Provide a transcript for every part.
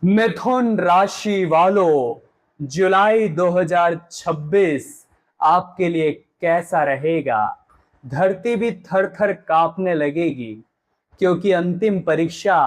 मिथुन राशि वालों, जुलाई 2026 आपके लिए कैसा रहेगा? धरती भी थर थर कांपने लगेगी, क्योंकि अंतिम परीक्षा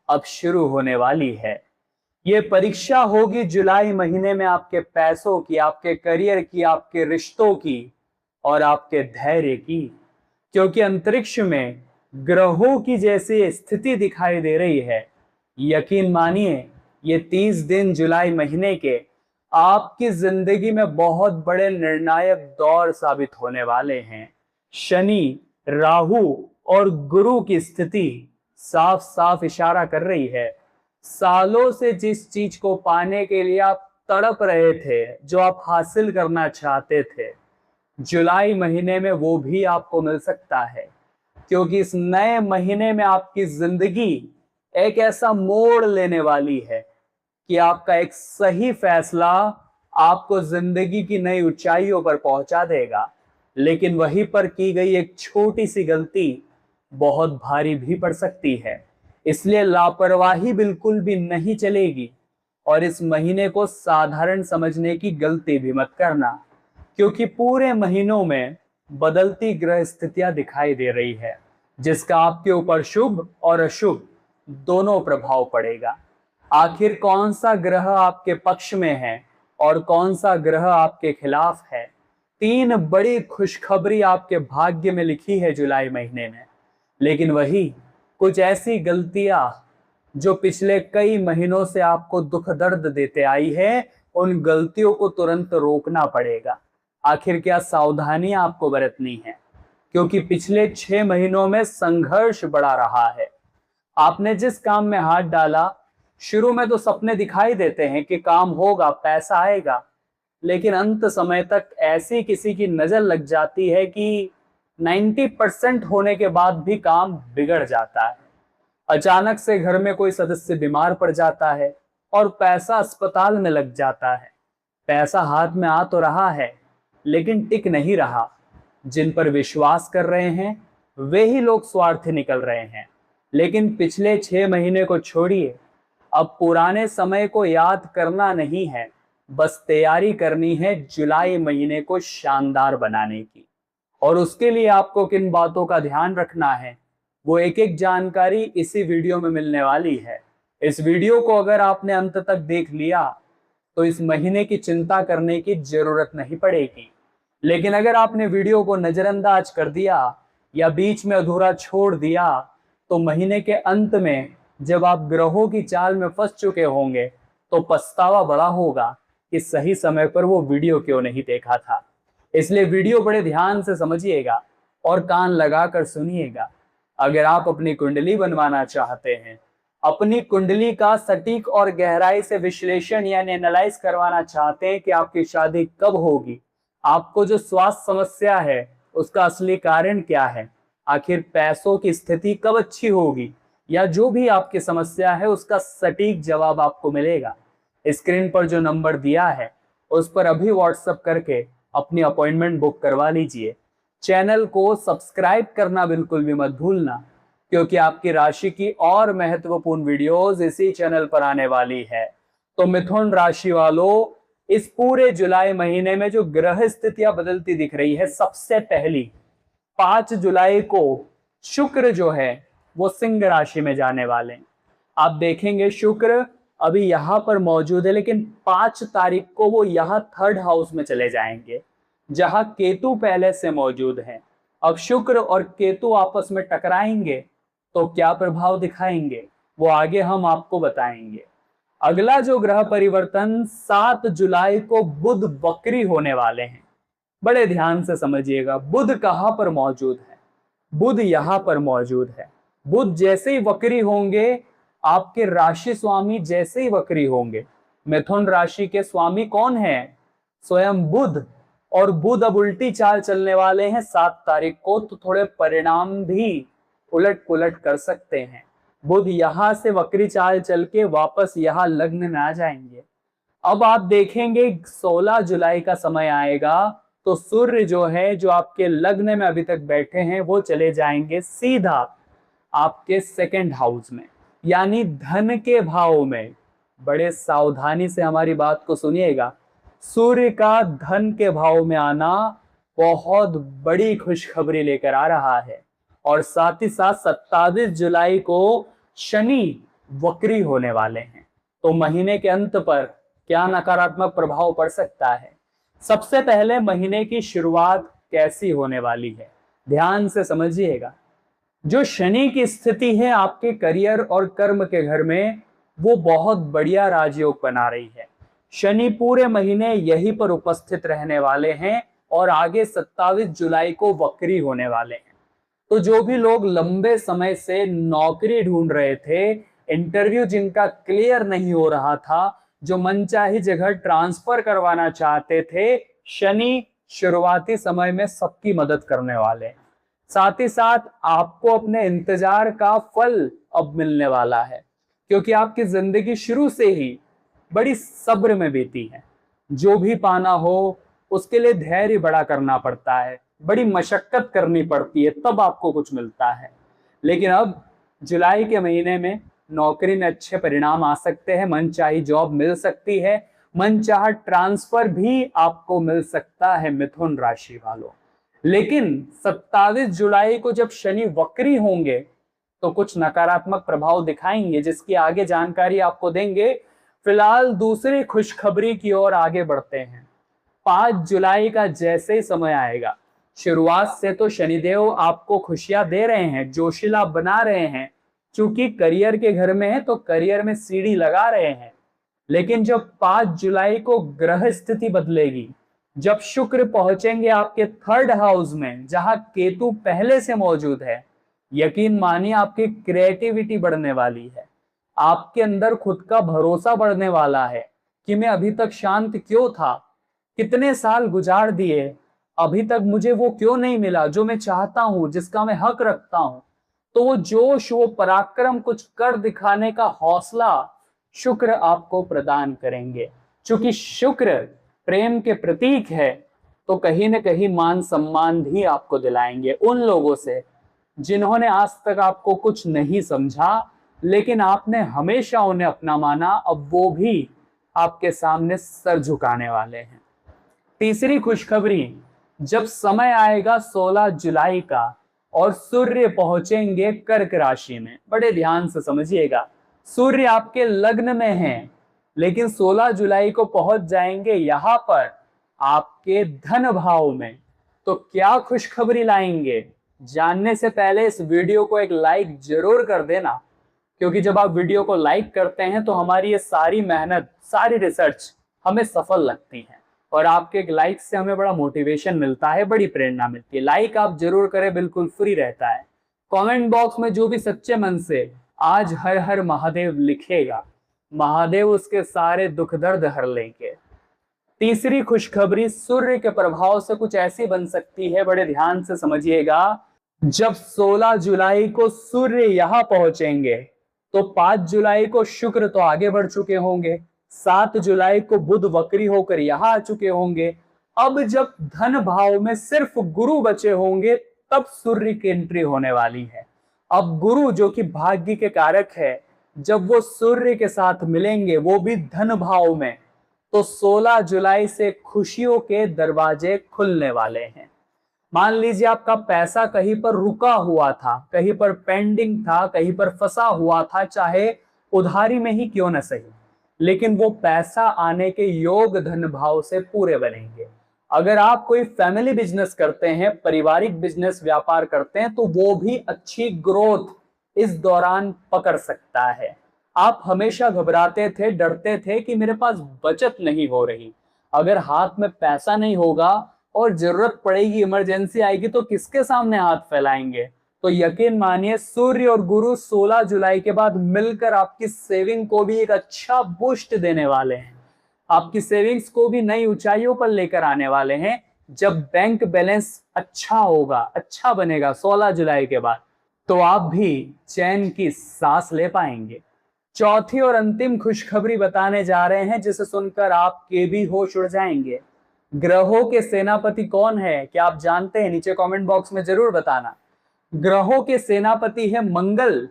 अब शुरू होने वाली है। ये परीक्षा होगी जुलाई महीने में आपके पैसों की, आपके करियर की, आपके रिश्तों की और आपके धैर्य की। क्योंकि अंतरिक्ष में ग्रहों की जैसी स्थिति दिखाई दे रही है। यकीन मानिए, ये 30 दिन जुलाई महीने के आपकी जिंदगी में बहुत बड़े निर्णायक दौर साबित होने वाले हैं। शनि, राहु और गुरु की स्थिति साफ साफ इशारा कर रही है, सालों से जिस चीज को पाने के लिए आप तड़प रहे थे, जो आप हासिल करना चाहते थे, जुलाई महीने में वो भी आपको मिल सकता है। क्योंकि इस नए महीने में आपकी जिंदगी एक ऐसा मोड़ लेने वाली है कि आपका एक सही फैसला आपको जिंदगी की नई ऊंचाइयों पर पहुंचा देगा। लेकिन वहीं पर की गई एक छोटी सी गलती बहुत भारी भी पड़ सकती है। इसलिए लापरवाही बिल्कुल भी नहीं चलेगी और इस महीने को साधारण समझने की गलती भी मत करना। क्योंकि पूरे महीनों में बदलती ग्रह स्थितियां दिखाई दे रही है, जिसका आपके ऊपर शुभ और अशुभ दोनों प्रभाव पड़ेगा। आखिर कौन सा ग्रह आपके पक्ष में है और कौन सा ग्रह आपके खिलाफ है? 3 बड़ी खुशखबरी आपके भाग्य में लिखी है जुलाई महीने में। लेकिन वही कुछ ऐसी गलतियां जो पिछले कई महीनों से आपको दुख दर्द देते आई है, उन गलतियों को तुरंत रोकना पड़ेगा। आखिर क्या सावधानियां आपको बरतनी है? क्योंकि पिछले 6 महीनों में संघर्ष बढ़ा रहा है। आपने जिस काम में हाथ डाला, शुरू में तो सपने दिखाई देते हैं कि काम होगा, पैसा आएगा, लेकिन अंत समय तक ऐसी किसी की नजर लग जाती है कि 90% होने के बाद भी काम बिगड़ जाता है। अचानक से घर में कोई सदस्य बीमार पड़ जाता है और पैसा अस्पताल में लग जाता है। पैसा हाथ में आ तो रहा है, लेकिन टिक नहीं रहा। जिन पर विश्वास कर रहे हैं वे ही लोग स्वार्थी निकल रहे हैं। लेकिन पिछले 6 महीने को छोड़िए, अब पुराने समय को याद करना नहीं है, बस तैयारी करनी है जुलाई महीने को शानदार बनाने की। और उसके लिए आपको किन बातों का ध्यान रखना है, वो एक एक जानकारी इसी वीडियो में मिलने वाली है। इस वीडियो को अगर आपने अंत तक देख लिया तो इस महीने की चिंता करने की जरूरत नहीं पड़ेगी। लेकिन अगर आपने वीडियो को नजरअंदाज कर दिया या बीच में अधूरा छोड़ दिया, तो महीने के अंत में जब आप ग्रहों की चाल में फंस चुके होंगे तो पछतावा बड़ा होगा कि सही समय पर वो वीडियो क्यों नहीं देखा था। इसलिए वीडियो बड़े ध्यान से समझिएगा और कान लगाकर सुनिएगा। अगर आप अपनी कुंडली बनवाना चाहते हैं, अपनी कुंडली का सटीक और गहराई से विश्लेषण यानी एनालाइज करवाना चाहते हैं कि आपकी शादी कब होगी, आपको जो स्वास्थ्य समस्या है उसका असली कारण क्या है, आखिर पैसों की स्थिति कब अच्छी होगी, या जो भी आपकी समस्या है उसका सटीक जवाब आपको मिलेगा। स्क्रीन पर जो नंबर दिया है उस पर अभी व्हाट्सएप करके अपनी अपॉइंटमेंट बुक करवा लीजिए। चैनल को सब्सक्राइब करना बिल्कुल भी मत भूलना, क्योंकि आपकी राशि की और महत्वपूर्ण वीडियोस इसी चैनल पर आने वाली है। तो मिथुन राशि वालों, इस पूरे जुलाई महीने में जो ग्रह स्थितियां बदलती दिख रही है, सबसे पहली 5 जुलाई को शुक्र जो है वो सिंह राशि में जाने वाले हैं। आप देखेंगे शुक्र अभी यहां पर मौजूद है, लेकिन 5 तारीख को वो यहाँ 3rd हाउस में चले जाएंगे, जहां केतु पहले से मौजूद है। अब शुक्र और केतु आपस में टकराएंगे तो क्या प्रभाव दिखाएंगे, वो आगे हम आपको बताएंगे। अगला जो ग्रह परिवर्तन 7 जुलाई को बुध वक्री होने वाले हैं। बड़े ध्यान से समझिएगा, बुध कहां पर मौजूद है? बुध यहां पर मौजूद है। बुध जैसे ही वक्री होंगे, आपके राशि स्वामी जैसे ही वक्री होंगे। मिथुन राशि के स्वामी कौन है? स्वयं बुध। और बुध अब उल्टी चाल चलने वाले हैं 7 तारीख को, तो थोड़े परिणाम भी उलट पुलट कर सकते हैं। बुध यहां से वक्री चाल चल के वापस यहां लग्न में आ जाएंगे। अब आप देखेंगे 16 जुलाई का समय आएगा तो सूर्य जो है, जो आपके लग्न में अभी तक बैठे हैं, वो चले जाएंगे सीधा आपके 2nd हाउस में, यानी धन के भाव में। बड़े सावधानी से हमारी बात को सुनिएगा। सूर्य का धन के भाव में आना बहुत बड़ी खुशखबरी लेकर आ रहा है और साथ ही साथ 27 जुलाई को शनि वक्री होने वाले हैं। तो महीने के अंत पर क्या नकारात्मक प्रभाव पड़ सकता है? सबसे पहले महीने की शुरुआत कैसी होने वाली है, ध्यान से समझिएगा। जो शनि की स्थिति है आपके करियर और कर्म के घर में, वो बहुत बढ़िया राजयोग बना रही है। शनि पूरे महीने यहीं पर उपस्थित रहने वाले हैं और आगे 27 जुलाई को वक्री होने वाले हैं। तो जो भी लोग लंबे समय से नौकरी ढूंढ रहे थे, इंटरव्यू जिनका क्लियर नहीं हो रहा था, जो मनचाही जगह ट्रांसफर करवाना चाहते थे, शनि शुरुआती समय में सबकी मदद करने वाले हैं। साथ ही साथ आपको अपने इंतजार का फल अब मिलने वाला है, क्योंकि आपकी जिंदगी शुरू से ही बड़ी सब्र में बीती है। जो भी पाना हो उसके लिए धैर्य बड़ा करना पड़ता है, बड़ी मशक्कत करनी पड़ती है, तब आपको कुछ मिलता है। लेकिन अब जुलाई के महीने में नौकरी में अच्छे परिणाम आ सकते हैं, मनचाही जॉब मिल सकती है, मनचाहा ट्रांसफर भी आपको मिल सकता है मिथुन राशि वालों। लेकिन 27 जुलाई को जब शनि वक्री होंगे तो कुछ नकारात्मक प्रभाव दिखाएंगे, जिसकी आगे जानकारी आपको देंगे। फिलहाल दूसरी खुशखबरी की ओर आगे बढ़ते हैं। 5 जुलाई का जैसे ही समय आएगा, शुरुआत से तो शनिदेव आपको खुशियां दे रहे हैं, जोशीला बना रहे हैं, क्योंकि करियर के घर में है तो करियर में सीढ़ी लगा रहे हैं। लेकिन जब 5 जुलाई को ग्रह स्थिति बदलेगी, जब शुक्र पहुंचेंगे आपके 3rd हाउस में जहां केतु पहले से मौजूद है, यकीन मानिए आपकी क्रिएटिविटी बढ़ने वाली है, आपके अंदर खुद का भरोसा बढ़ने वाला है कि मैं अभी तक शांत क्यों था, कितने साल गुजार दिए, अभी तक मुझे वो क्यों नहीं मिला जो मैं चाहता हूं, जिसका मैं हक रखता हूं। तो वो जोश, वो पराक्रम, कुछ कर दिखाने का हौसला शुक्र आपको प्रदान करेंगे। क्योंकि शुक्र प्रेम के प्रतीक है, तो कहीं ना कहीं मान सम्मान भी आपको दिलाएंगे उन लोगों से जिन्होंने आज तक आपको कुछ नहीं समझा, लेकिन आपने हमेशा उन्हें अपना माना। अब वो भी आपके सामने सर झुकाने वाले हैं। तीसरी खुशखबरी, जब समय आएगा 16 जुलाई का और सूर्य पहुंचेंगे कर्क राशि में, बड़े ध्यान से समझिएगा। सूर्य आपके लग्न में है, लेकिन 16 जुलाई को पहुंच जाएंगे यहां पर आपके धन भाव में। तो क्या खुशखबरी लाएंगे, जानने से पहले इस वीडियो को एक लाइक जरूर कर देना, क्योंकि जब आप वीडियो को लाइक करते हैं तो हमारी ये सारी मेहनत, सारी रिसर्च हमें सफल लगती है और आपके एक लाइक से हमें बड़ा मोटिवेशन मिलता है, बड़ी प्रेरणा मिलती है। लाइक आप जरूर करें, बिल्कुल फ्री रहता है। कमेंट बॉक्स में जो भी सच्चे मन से आज हर हर महादेव लिखेगा, महादेव उसके सारे दुख दर्द हर लेंगे। तीसरी खुशखबरी सूर्य के प्रभाव से कुछ ऐसी बन सकती है, बड़े ध्यान से समझिएगा। जब 16 जुलाई को सूर्य यहां पहुंचेंगे तो 5 जुलाई को शुक्र तो आगे बढ़ चुके होंगे, 7 जुलाई को बुध वक्री होकर यहां आ चुके होंगे। अब जब धन भाव में सिर्फ गुरु बचे होंगे, तब सूर्य की एंट्री होने वाली है। अब गुरु जो कि भाग्य के कारक है, जब वो सूर्य के साथ मिलेंगे, वो भी धन भाव में, तो 16 जुलाई से खुशियों के दरवाजे खुलने वाले हैं। मान लीजिए आपका पैसा कहीं पर रुका हुआ था, कहीं पर पेंडिंग था, कहीं पर फंसा हुआ था, चाहे उधारी में ही क्यों न सही, लेकिन वो पैसा आने के योग धन भाव से पूरे बनेंगे। अगर आप कोई फैमिली बिजनेस करते हैं, पारिवारिक बिजनेस व्यापार करते हैं, तो वो भी अच्छी ग्रोथ इस दौरान पकड़ सकता है। आप हमेशा घबराते थे, डरते थे कि मेरे पास बचत नहीं हो रही, अगर हाथ में पैसा नहीं होगा और जरूरत पड़ेगी, इमरजेंसी आएगी, तो किसके सामने हाथ फैलाएंगे। तो यकीन मानिए सूर्य और गुरु 16 जुलाई के बाद मिलकर आपकी सेविंग को भी एक अच्छा बूस्ट देने वाले हैं, आपकी सेविंग्स को भी नई ऊंचाइयों पर लेकर आने वाले हैं। जब बैंक बैलेंस अच्छा होगा, अच्छा बनेगा 16 जुलाई के बाद, तो आप भी चैन की सांस ले पाएंगे। चौथी और अंतिम खुशखबरी बताने जा रहे हैं, जिसे सुनकर आपके भी होश उड़ जाएंगे। ग्रहों के सेनापति कौन है, क्या आप जानते हैं? नीचे कमेंट बॉक्स में जरूर बताना। ग्रहों के सेनापति है मंगल,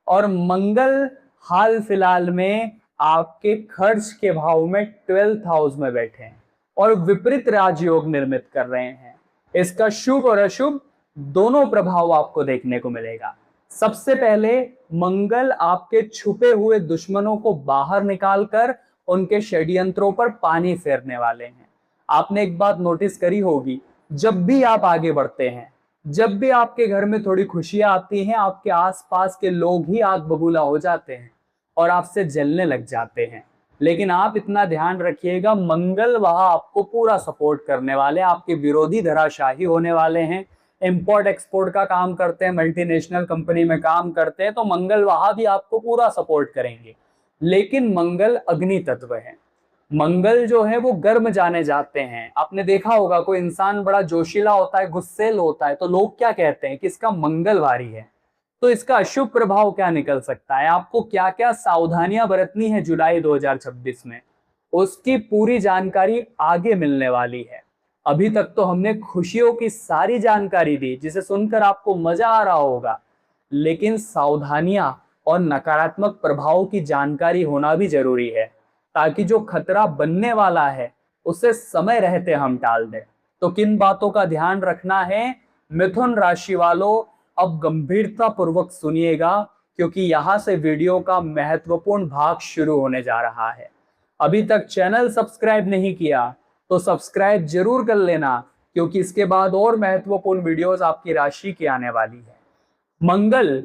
और मंगल हाल फिलहाल में आपके खर्च के भाव में 12th हाउस में बैठे हैं और विपरीत राजयोग निर्मित कर रहे हैं। इसका शुभ और अशुभ दोनों प्रभाव आपको देखने को मिलेगा। सबसे पहले मंगल आपके छुपे हुए दुश्मनों को बाहर निकालकर उनके षड्यंत्रों पर पानी फेरने वाले हैं। आपने एक बात नोटिस करी होगी, जब भी आप आगे बढ़ते हैं, जब भी आपके घर में थोड़ी खुशियां आती हैं, आपके आसपास के लोग ही आग बबूला हो जाते हैं और आपसे जलने लग जाते हैं। लेकिन आप इतना ध्यान रखिएगा, मंगल वहां आपको पूरा सपोर्ट करने वाले, आपके विरोधी धराशाही होने वाले हैं। इंपोर्ट एक्सपोर्ट का काम करते हैं, मल्टीनेशनल कंपनी में काम करते हैं, तो मंगल वहां भी आपको पूरा सपोर्ट करेंगे। लेकिन मंगल अग्नि तत्व है, मंगल जो है वो गर्म जाने जाते हैं। आपने देखा होगा कोई इंसान बड़ा जोशीला होता है, गुस्सेल होता है, तो लोग क्या कहते हैं कि इसका मंगलवारी है। तो इसका अशुभ प्रभाव क्या निकल सकता है, आपको क्या क्या सावधानियां बरतनी है जुलाई 2026 में, उसकी पूरी जानकारी आगे मिलने वाली है। अभी तक तो हमने खुशियों की सारी जानकारी दी जिसे सुनकर आपको मजा आ रहा होगा, लेकिन सावधानियां और नकारात्मक प्रभाव की जानकारी होना भी जरूरी है, ताकि जो खतरा बनने वाला है उसे समय रहते हम टाल दें। तो किन बातों का ध्यान रखना है, मिथुन राशि वालों अब गंभीरता पूर्वक सुनिएगा, क्योंकि यहां से वीडियो का महत्वपूर्ण भाग शुरू होने जा रहा है। अभी तक चैनल सब्सक्राइब नहीं किया तो सब्सक्राइब जरूर कर लेना, क्योंकि इसके बाद और महत्वपूर्ण वीडियोस आपकी राशि की आने वाली है। मंगल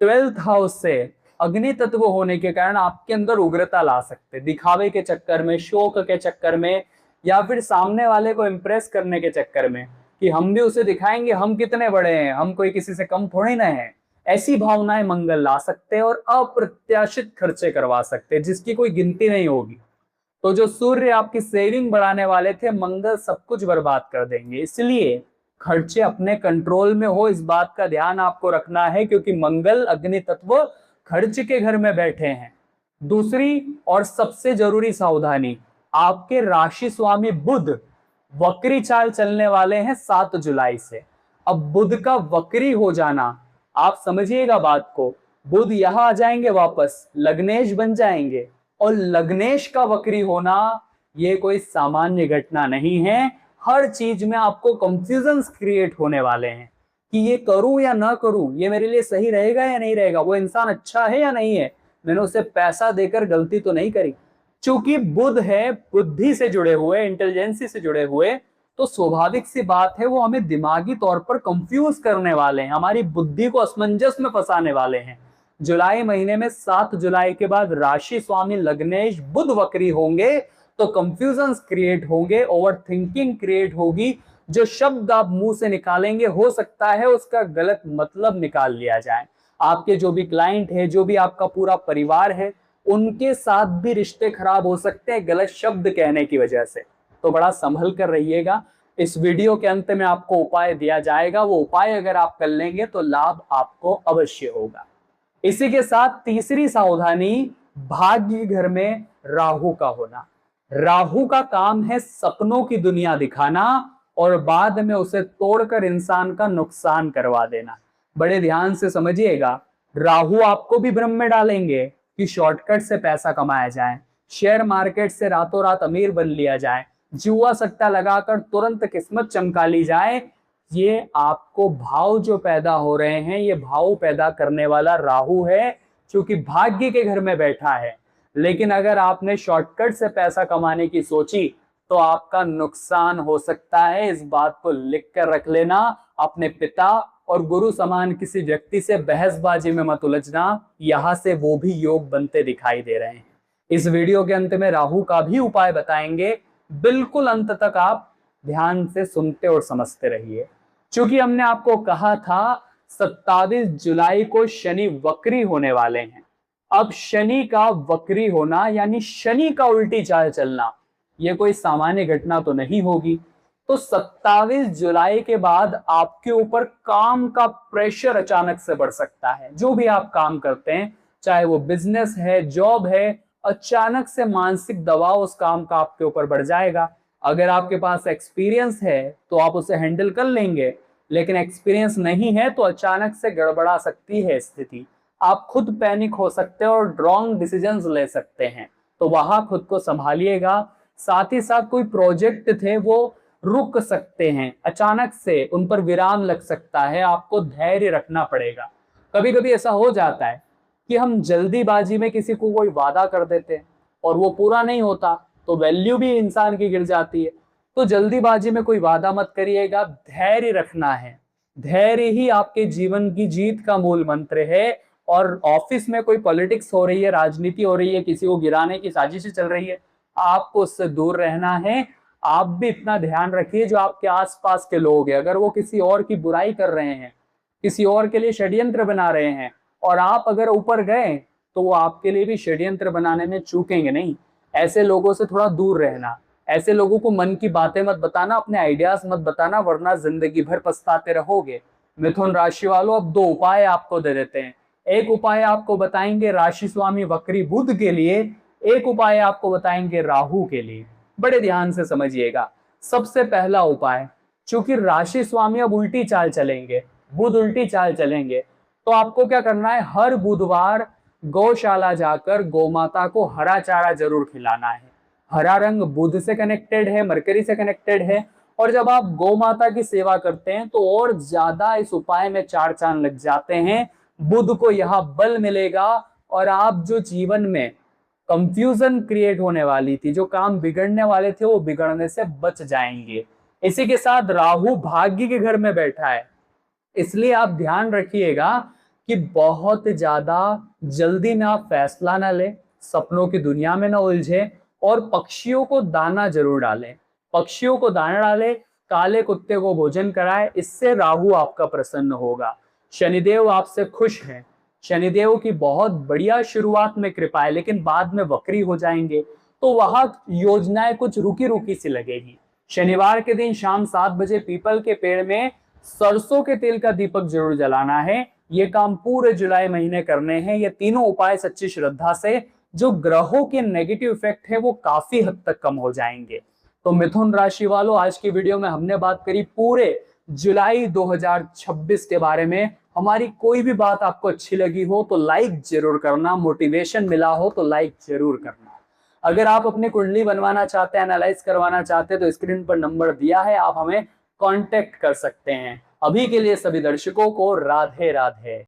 12th हाउस से अग्नि तत्व होने के कारण आपके अंदर उग्रता ला सकते, दिखावे के चक्कर में, शौक के चक्कर में, या फिर सामने वाले को इंप्रेस करने के चक्कर में कि हम भी उसे दिखाएंगे हम कितने बड़े हैं, हम कोई किसी से कम थोड़ी ना है। ऐसी भावनाएं मंगल ला सकते हैं और अप्रत्याशित खर्चे करवा सकते हैं जिसकी कोई गिनती नहीं होगी। तो जो सूर्य आपकी सेविंग बढ़ाने वाले थे, मंगल सब कुछ बर्बाद कर देंगे। इसलिए खर्चे अपने कंट्रोल में हो, इस बात का ध्यान आपको रखना है, क्योंकि मंगल अग्नि तत्व खर्च के घर में बैठे हैं। दूसरी और सबसे जरूरी सावधानी, आपके राशि स्वामी बुध वक्री चाल चलने वाले हैं 7 जुलाई से। अब बुध का वक्री हो जाना, आप समझिएगा बात को, बुध यहां आ जाएंगे वापस, लग्नेश बन जाएंगे, और लग्नेश का वक्री होना ये कोई सामान्य घटना नहीं है। हर चीज में आपको कंफ्यूजन क्रिएट होने वाले हैं कि ये करूं या ना करूं, ये मेरे लिए सही रहेगा या नहीं रहेगा, वो इंसान अच्छा है या नहीं है, मैंने उसे पैसा देकर गलती तो नहीं करी। चूंकि बुध है बुद्धि से जुड़े हुए, इंटेलिजेंसी से जुड़े हुए, तो स्वाभाविक सी बात है वो हमें दिमागी तौर पर कंफ्यूज करने वाले हैं, हमारी बुद्धि को असमंजस में फंसाने वाले हैं। जुलाई महीने में 7 जुलाई के बाद राशि स्वामी लग्नेश बुध वक्री होंगे, तो कंफ्यूजन क्रिएट होंगे, ओवर थिंकिंग क्रिएट होगी। जो शब्द आप मुंह से निकालेंगे हो सकता है उसका गलत मतलब निकाल लिया जाए। आपके जो भी क्लाइंट है, जो भी आपका पूरा परिवार है, उनके साथ भी रिश्ते खराब हो सकते हैं गलत शब्द कहने की वजह से। तो बड़ा संभल कर रहिएगा। इस वीडियो के अंत में आपको उपाय दिया जाएगा, वो उपाय अगर आप कर लेंगे तो लाभ आपको अवश्य होगा। इसी के साथ तीसरी सावधानी, भाग्य घर में राहु का होना। राहु का काम है सपनों की दुनिया दिखाना और बाद में उसे तोड़कर इंसान का नुकसान करवा देना। बड़े ध्यान से समझिएगा, राहु आपको भी भ्रम में डालेंगे कि शॉर्टकट से पैसा कमाया जाए, शेयर मार्केट से रातों रात अमीर बन लिया जाए, जुआ सट्टा लगाकर तुरंत किस्मत चमका ली जाए। ये आपको भाव जो पैदा हो रहे हैं, ये भाव पैदा करने वाला राहु है, क्योंकि भाग्य के घर में बैठा है। लेकिन अगर आपने शॉर्टकट से पैसा कमाने की सोची तो आपका नुकसान हो सकता है। इस बात को लिख कर रख लेना। अपने पिता और गुरु समान किसी व्यक्ति से बहसबाजी में मत उलझना, यहां से वो भी योग बनते दिखाई दे रहे हैं। इस वीडियो के अंत में राहु का भी उपाय बताएंगे, बिल्कुल अंत तक आप ध्यान से सुनते और समझते रहिए। क्योंकि हमने आपको कहा था 27 जुलाई को शनि वक्री होने वाले हैं। अब शनि का वक्री होना यानी शनि का उल्टी चाल चलना, यह कोई सामान्य घटना तो नहीं होगी। तो 27 जुलाई के बाद आपके ऊपर काम का प्रेशर अचानक से बढ़ सकता है। जो भी आप काम करते हैं, चाहे वो बिजनेस है, जॉब है, अचानक से मानसिक दबाव उस काम का आपके ऊपर बढ़ जाएगा। अगर आपके पास एक्सपीरियंस है तो आप उसे हैंडल कर लेंगे, लेकिन एक्सपीरियंस नहीं है तो अचानक से गड़बड़ा सकती है स्थिति। आप खुद पैनिक हो सकते हैं और रॉन्ग डिसीजंस ले सकते हैं, तो वहां खुद को संभालिएगा। साथ ही साथ कोई प्रोजेक्ट थे वो रुक सकते हैं, अचानक से उन पर विराम लग सकता है, आपको धैर्य रखना पड़ेगा। कभी कभी ऐसा हो जाता है कि हम जल्दीबाजी में किसी को कोई वादा कर देते हैं और वो पूरा नहीं होता, तो वैल्यू भी इंसान की गिर जाती है। तो जल्दीबाजी में कोई वादा मत करिएगा, धैर्य रखना है। धैर्य ही आपके जीवन की जीत का मूल मंत्र है। और ऑफिस में कोई पॉलिटिक्स हो रही है, राजनीति हो रही है, किसी को गिराने की साजिश चल रही है, आपको उससे दूर रहना है। आप भी इतना ध्यान रखिए जो आपके आसपास के लोग हैं, अगर वो किसी और की बुराई कर रहे हैं, किसी और के लिए षड्यंत्र बना रहे हैं और आप अगर ऊपर गए तो वो आपके लिए भी षड्यंत्र बनाने में चूकेंगे नहीं। ऐसे लोगों से थोड़ा दूर रहना, ऐसे लोगों को मन की बातें मत बताना, अपने आइडियाज मत बताना, वरना जिंदगी भर पछताते रहोगे। मिथुन राशि वालों, अब 2 उपाय आपको दे देते हैं। एक उपाय आपको बताएंगे राशि स्वामी वक्री बुध के लिए, एक उपाय आपको बताएंगे राहु के लिए। बड़े ध्यान से समझिएगा। सबसे पहला उपाय, चूंकि राशि स्वामी अब उल्टी चाल चलेंगे, बुध उल्टी चाल चलेंगे, तो आपको क्या करना है, हर बुधवार गौशाला जाकर गौमाता को हरा चारा जरूर खिलाना है। हरा रंग बुध से कनेक्टेड है, मरकरी से कनेक्टेड है, और जब आप गौमाता की सेवा करते हैं तो और ज्यादा इस उपाय में 4 चांद लग जाते हैं। बुध को यह बल मिलेगा और आप जो जीवन में कंफ्यूजन क्रिएट होने वाली थी, जो काम बिगड़ने वाले थे, वो बिगड़ने से बच जाएंगे। इसी के साथ राहु भाग्य के घर में बैठा है, इसलिए आप ध्यान रखिएगा कि बहुत ज्यादा जल्दी में आप फैसला ना लें, सपनों की दुनिया में ना उलझे, और पक्षियों को दाना जरूर डालें। पक्षियों को दाना डालें, काले कुत्ते को भोजन कराएं, इससे राहु आपका प्रसन्न होगा। शनिदेव आपसे खुश हैं। शनिदेव की बहुत बढ़िया शुरुआत में कृपा है, लेकिन बाद में वक्री हो जाएंगे, तो वहां योजनाएं कुछ रुकी रुकी सी लगेगी। शनिवार के दिन शाम 7 बजे पीपल के पेड़ में सरसों के तेल का दीपक जरूर जलाना है। ये काम पूरे जुलाई महीने करने हैं। ये तीनों उपाय सच्ची श्रद्धा से, जो ग्रहों के नेगेटिव इफेक्ट है वो काफी हद तक कम हो जाएंगे। तो मिथुन राशि वालों, आज की वीडियो में हमने बात करी पूरे जुलाई 2026 के बारे में। हमारी कोई भी बात आपको अच्छी लगी हो तो लाइक जरूर करना, मोटिवेशन मिला हो तो लाइक जरूर करना। अगर आप अपनी कुंडली बनवाना चाहते हैं, एनालाइज करवाना चाहते हैं, तो स्क्रीन पर नंबर दिया है, आप हमें कांटेक्ट कर सकते हैं। अभी के लिए सभी दर्शकों को राधे राधे।